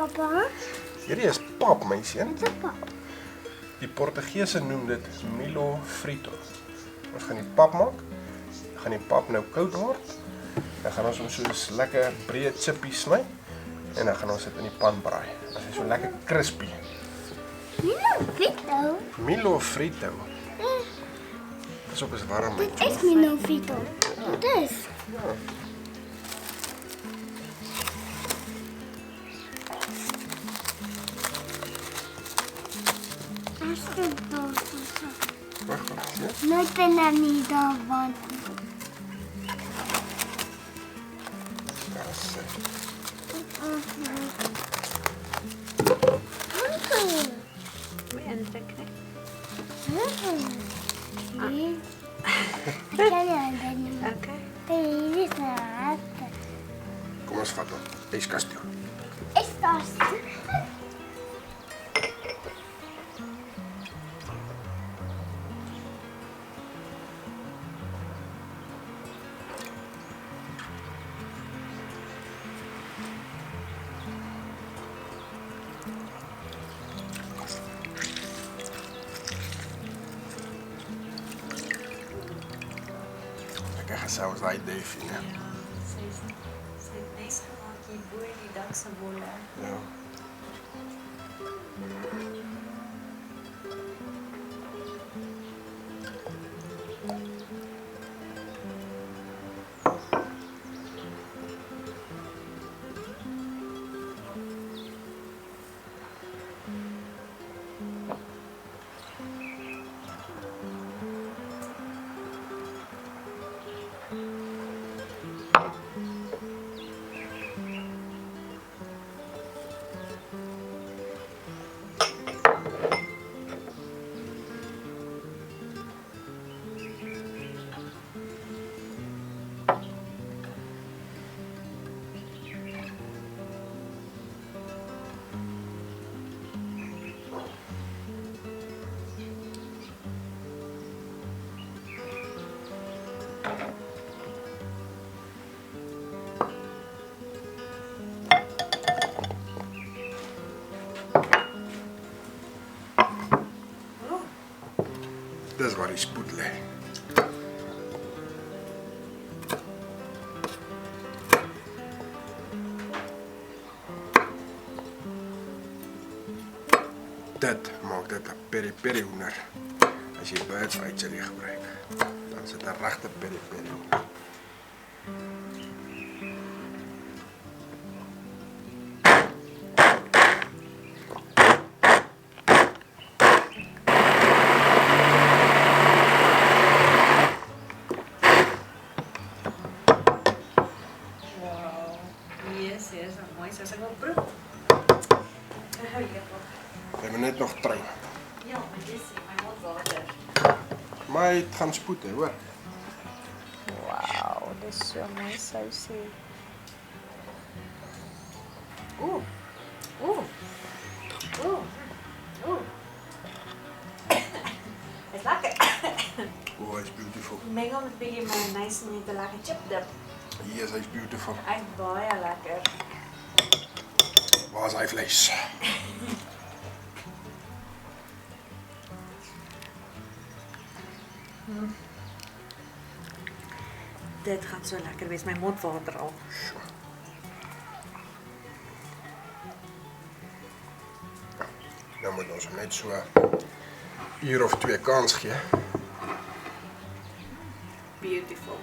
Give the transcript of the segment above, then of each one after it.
papa? Hierdie is pap, my seun. Wat is pap? Die Portugese noem dit Milho Frito. Ons gaan die pap maak. Gaan die pap nou koud word. Dan gaan ons hom so lekker breed chippies sny en dan gaan ons dit in die pan braai. Dit is so lekker crispy. Milho Frito? Milho Frito. Dis op is warm. Dit is Milho Frito. Dit is. Ja. Nooit ben er niet daarvan. Moet je indrukken. Oké. Kom ons vat hom. Ijskast toe. Is dat? Lekker gesels daai Davie, né? Sy het nes gemaak hier bo in die dak se wolle. Ja. Dis waar die spoed lê. Dit maak dit 'n peri-peri hoender. As jy bird's eye chilli gebruik, dan is dit 'n regte peri-peri hoender. Yes, mooi. Soos ek wil proef. Jy moet net nog trou. Ja, maar dis my mond water. Maar dit gaan spoed, hè, hoor. Wow, dis so mooi sousie. Oeh. Is lekker. Oh, it's beautiful. Mengel met 'n bietjie mayonnaise en net 'n lekker chip dip. Yes, it's beautiful. Hy's baie lekker. Waar is hy vlees? Dit gaan so lekker wees, my mond water al. Nou moet ons hom net so 'n uur of 2 kans gee. Beautiful.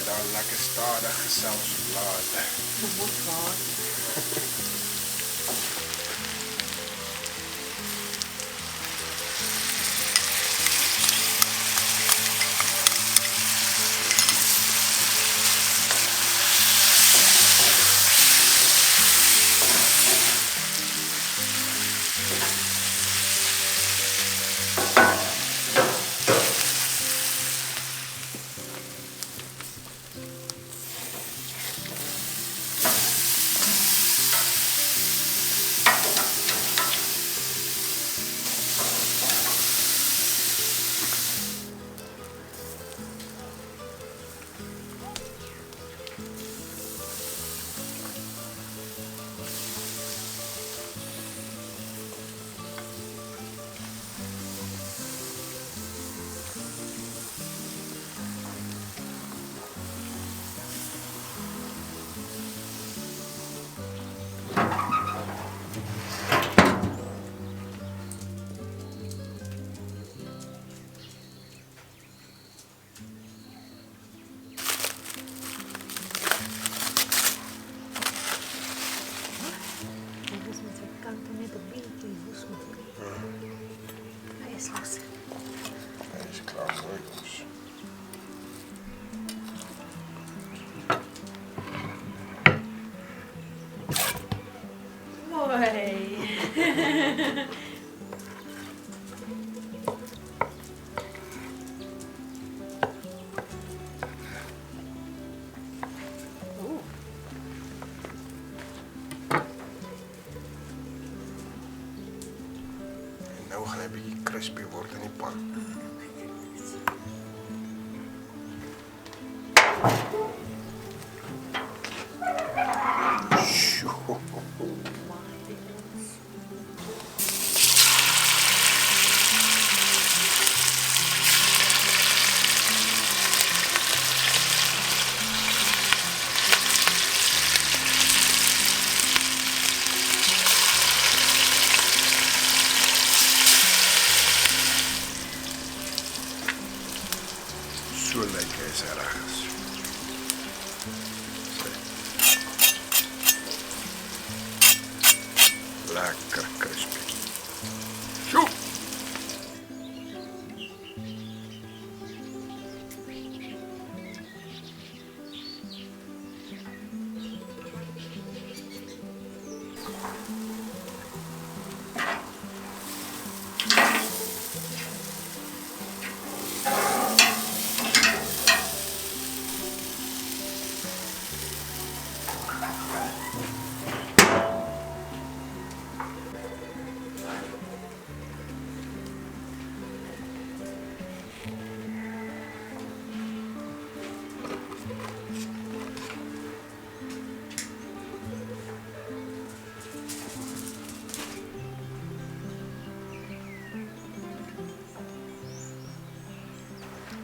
daar lekker stadig gesels laat. Mond waar. Hij is klaar voor ons. Mooi. En nou gaan hy bietjie crispy word in die pan. Sjoe. So lyk hy as hy reg is. Lekker crispy. Sjoe!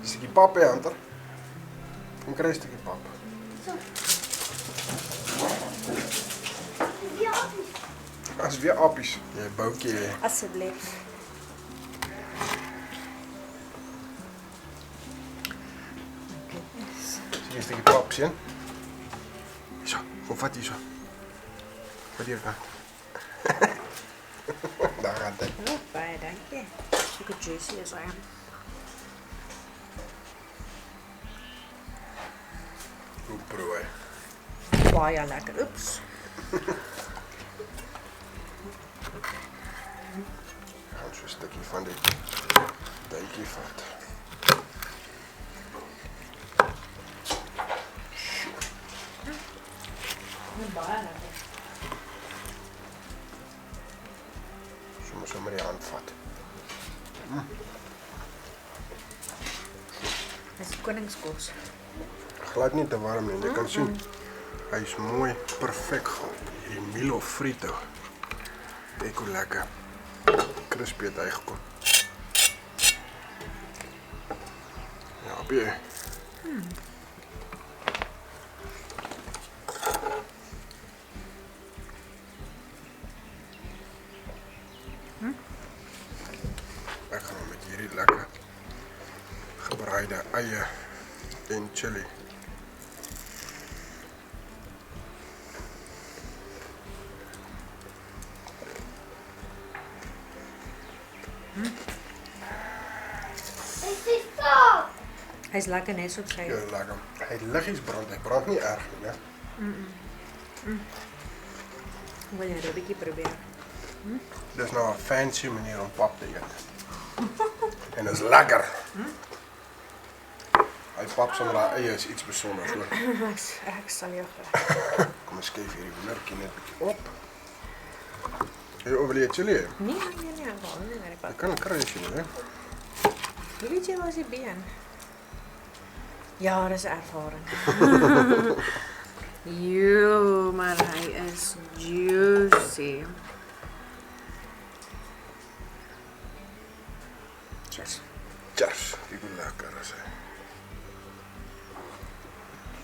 Een stukje pap, hè, Hunter? Kom krijg een stukje pap. Zo. Ja. Dat is weer appies. Je boukje. Alsjeblieft. Zie je een stukje pap, zie je? Zo, kom vat hier zo. Vat hier gaan. Daar gaat hij. Oh, baie dankie. Super juicy is hy. Hoe prooi. Baie lekker. Oeps. Gaan zo een stukje van dit deegje vat. Baie lekker. Zo moet zo maar die hand vat. Dit is koningskos. Glad niet te warm nie. Je kan zien. Hij is mooi perfect gehad. Die Milho Frito. Kijk hoe lekker crispy het hy gekom. Ja, op je. Ik ga met hierdie lekker gebraaide eie en chilli Hy's lekker net soos hy. Ja, lekker. Hy liggies brand, hy brand nie erg nie, né? Wil jy 'n bietjie probeer? Dis nou 'n fancy manier om pap te eet. En is lekker. Hy pap sonder daai eie is iets besonders hoor. Ek sal jou glo. Kom ons kyk hierdie hoendertjie net bietjie op. Jy wil jy chilli hê? Nee, ek wou nie meer Jy pak. kan kry as jy wil, hè? Weet jy waar is die been? Ja, dis ervaring. Jo, maar hy is juicy. Cheers. Cheers. Dit is lekker as hy.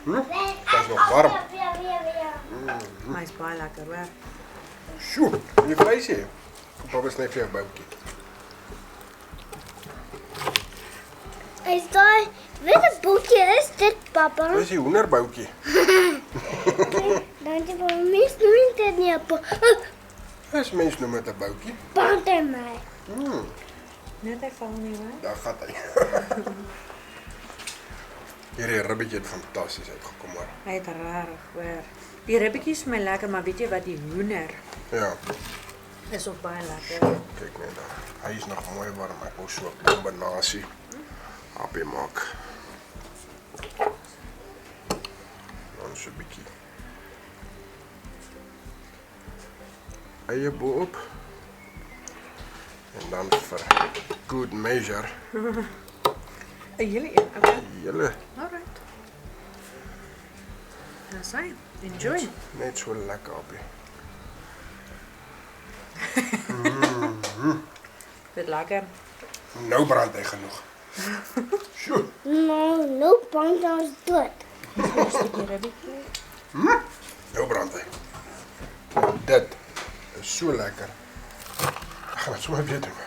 Dis nog warm. Maar hy's baie lekker, hoor. Sjoe, jy vleis hê. Papa sny vir jou boutjie. Is daai, witte boekje is dit, papa? Dis die hoenderboutjie. Dan jy vir my noem dit nie op. Dis mens noem dit 'n boutjie. Pant in my. Net hy val nie, hoor. Daar gaan hy. Hierdie ribbetjie het fantasties uitgekom hoor. Hy het rarig, hoor. Die ribbetjies is my lekker, maar weet jy wat, die hoender Ja, is ook baie lekker. kyk net daar. Hy is nog mooi warm. Ek wou so 'n kombinasie happie maak. Dan so 'n bietjie eie bo-op. En dan vir good measure, 'n hele een, okay. julle Alright. Dis hy. Enjoy. net so lekker happie. Dit lekker. Nou brand hy genoeg. Sjoe. Nou pant ons dood. 'n stukkie ribbetjie. Nou brand hy. Nou, dit is so lekker. Ek gaan dit sommer weer doen.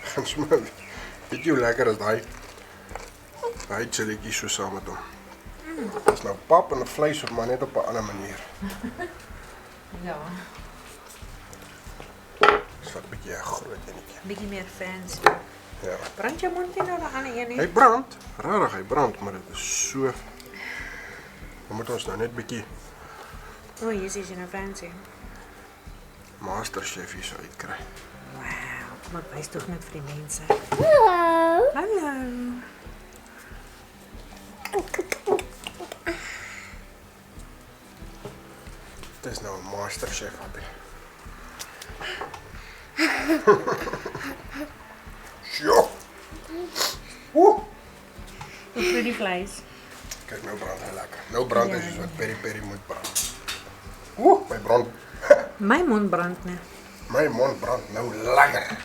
Ek gaan sommer weet jy hoe lekker is daai chillietjies so saam met hom. Dit is nou pap en vleis, maar net op 'n ander manier. Ja, Dis wat 'n bietjie 'n groot enetjie. bietjie meer fancy. Ja. Brand jou mond nie nou die ander een Hy nie? brand, regtig hy brand, maar dit is so. Dan moet ons nou net bietjie O, hier is jy nou fancy. masterchef hier so uitkry. Wow, maar wys tog net vir die mense. Hallo. Hallo. Dit is nou 'n masterchef happie. Sjoe. Hoe vir die vleis? Kyk nou brand hy lekker. Nou brand hy Ja, soos ja. wat peri-peri moet brand. My brand. My mond brand nie. My mond brand nou lekker.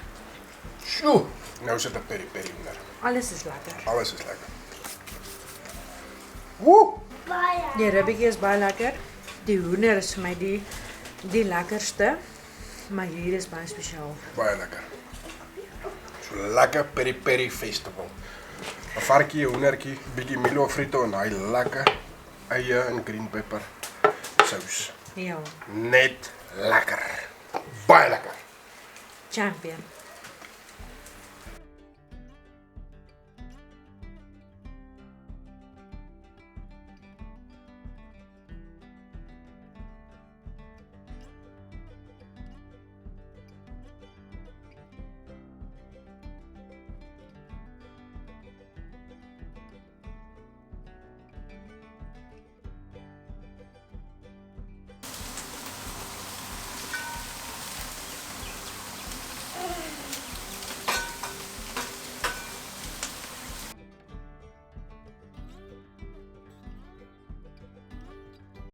Sjoe. Nou sit 'n peri-peri onder. Alles is lekker. Alles is lekker. Baie. Die ribbetjie is baie lekker. Die hoender is vir my die lekkerste. Maar hier is baie spesiaal. Baie lekker. So lekker peri-peri festival. 'n Varkie, 'n hoendertjie, bietjie Milho Frito en daai lekker eie en green pepper sous. Ja, Net lekker. Baie lekker. champion.